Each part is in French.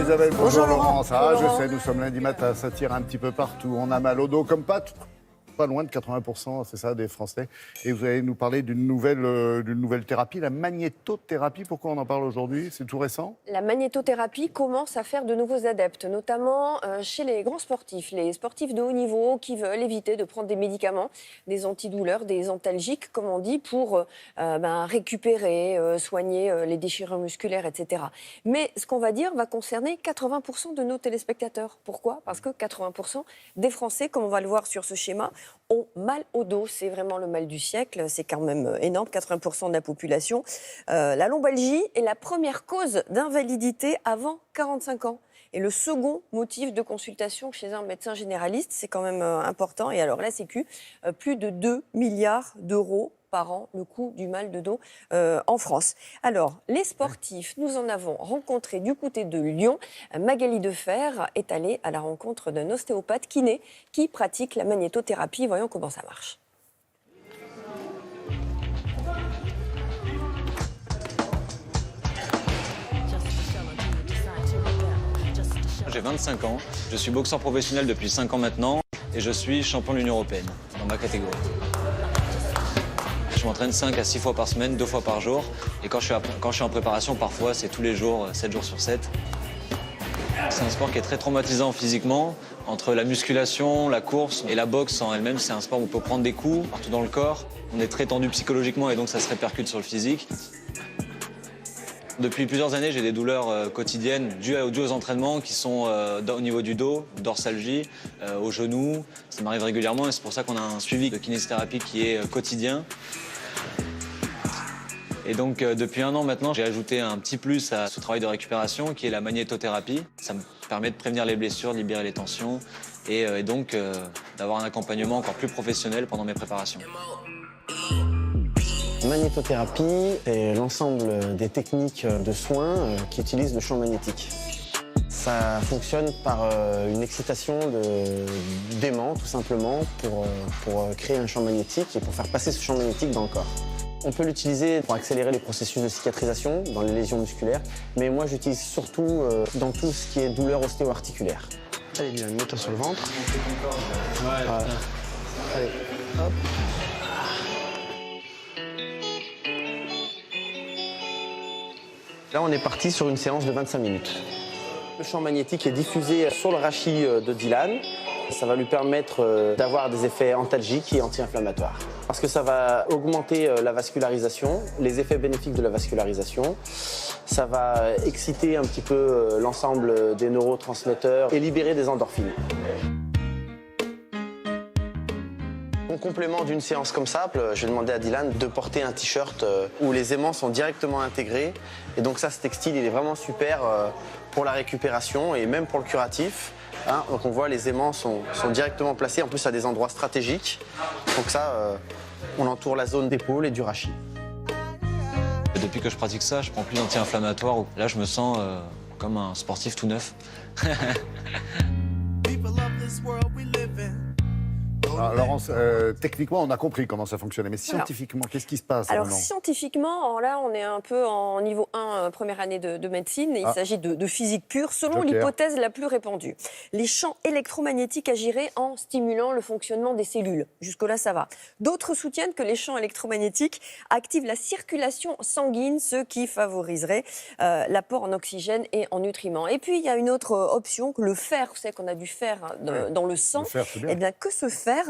Isabelle, bonjour Laurence. Ah, Bonjour, je Laurent. sais, nous sommes lundi matin, ça tire un petit peu partout. On a mal au dos comme pas loin de 80%, c'est ça, des Français. Et vous allez nous parler d'une nouvelle thérapie, la magnétothérapie. Pourquoi on en parle aujourd'hui? C'est tout récent? La magnétothérapie commence à faire de nouveaux adeptes, notamment chez les grands sportifs, les sportifs de haut niveau qui veulent éviter de prendre des médicaments, des antidouleurs, des antalgiques, comme on dit, pour récupérer, soigner les déchirures musculaires, etc. Mais ce qu'on va dire va concerner 80% de nos téléspectateurs. Pourquoi? Parce que 80% des Français, comme on va le voir sur ce schéma, ont mal au dos. C'est vraiment le mal du siècle. C'est quand même énorme, 80% de la population. La lombalgie est la première cause d'invalidité avant 45 ans. Et le second motif de consultation chez un médecin généraliste, c'est quand même important. Et alors la Sécu, plus de 2 milliards d'euros par an, le coût du mal de dos en France. Alors, les sportifs, nous en avons rencontré du côté de Lyon. Magali Defer est allée à la rencontre d'un ostéopathe kiné qui pratique la magnétothérapie. Voyons comment ça marche. J'ai 25 ans, je suis boxeur professionnel depuis 5 ans maintenant et je suis champion de l'Union européenne dans ma catégorie. Je m'entraîne 5 à 6 fois par semaine, 2 fois par jour. Et quand je suis en préparation, parfois, c'est tous les jours, 7 jours sur 7. C'est un sport qui est très traumatisant physiquement. Entre la musculation, la course et la boxe en elle-même, c'est un sport où on peut prendre des coups partout dans le corps. On est très tendu psychologiquement et donc ça se répercute sur le physique. Depuis plusieurs années, j'ai des douleurs quotidiennes dues aux entraînements qui sont au niveau du dos, dorsalgie, au genou. Ça m'arrive régulièrement et c'est pour ça qu'on a un suivi de kinésithérapie qui est quotidien. Et donc depuis 1 an maintenant, j'ai ajouté un petit plus à ce travail de récupération qui est la magnétothérapie. Ça me permet de prévenir les blessures, de libérer les tensions et donc d'avoir un accompagnement encore plus professionnel pendant mes préparations. Magnétothérapie, c'est l'ensemble des techniques de soins qui utilisent le champ magnétique. Ça fonctionne par une excitation d'aimant, tout simplement, pour créer un champ magnétique et pour faire passer ce champ magnétique dans le corps. On peut l'utiliser pour accélérer les processus de cicatrisation dans les lésions musculaires, mais moi j'utilise surtout dans tout ce qui est douleur ostéo-articulaire. Allez Dylan, mets-toi sur le ventre. Voilà. Allez, hop. Là, on est parti sur une séance de 25 minutes. Le champ magnétique est diffusé sur le rachis de Dylan. Ça va lui permettre d'avoir des effets antalgiques et anti-inflammatoires. Parce que ça va augmenter la vascularisation, les effets bénéfiques de la vascularisation. Ça va exciter un petit peu l'ensemble des neurotransmetteurs et libérer des endorphines. En complément d'une séance comme ça, je vais demander à Dylan de porter un t-shirt où les aimants sont directement intégrés. Et donc ça, ce textile, il est vraiment super pour la récupération et même pour le curatif. Hein, donc on voit les aimants sont directement placés, en plus à des endroits stratégiques. Donc ça, on entoure la zone d'épaule et du rachis. Depuis que je pratique ça, je prends plus d'anti-inflammatoires. Là, je me sens comme un sportif tout neuf. Alors, Laurence, techniquement, on a compris comment ça fonctionnait, mais scientifiquement, qu'est-ce qui se passe Alors maintenant? scientifiquement, là on est un peu en niveau 1, première année de médecine. Il s'agit de physique pure, selon Joker. l'hypothèse la plus répandue. Les champs électromagnétiques agiraient en stimulant le fonctionnement des cellules. Jusque-là, ça va. D'autres soutiennent que les champs électromagnétiques activent la circulation sanguine, ce qui favoriserait l'apport en oxygène et en nutriments. Et puis il y a une autre option, que le fer, vous savez qu'on a du fer dans le sang. Le fer, c'est bien. Eh bien, que ce fer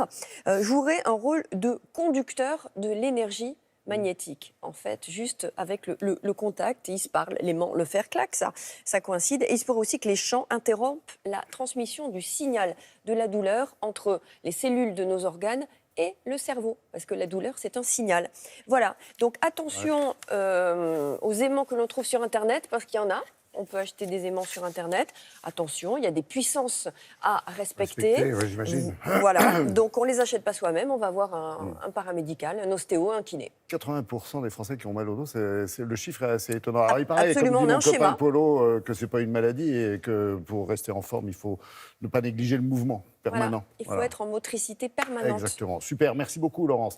jouerait un rôle de conducteur de l'énergie magnétique. En fait, juste avec le contact, ils se parlent, l'aimant, le fer, claque, ça coïncide. Et il se pourrait aussi que les champs interrompent la transmission du signal de la douleur entre les cellules de nos organes et le cerveau, parce que la douleur, c'est un signal. Voilà, donc attention aux aimants que l'on trouve sur Internet, parce qu'il y en a. On peut acheter des aimants sur Internet. Attention, il y a des puissances à respecter. Ouais, j'imagine. Voilà, donc on ne les achète pas soi-même, on va voir un paramédical, un ostéo, un kiné. 80% des Français qui ont mal au dos, le chiffre est assez étonnant. Alors, il paraît, Absolument, comme on a dit un mon copain schéma. Polo, que ce n'est pas une maladie et que pour rester en forme, il faut ne pas négliger le mouvement permanent. Voilà, il faut être en motricité permanente. Exactement. Super, merci beaucoup Laurence.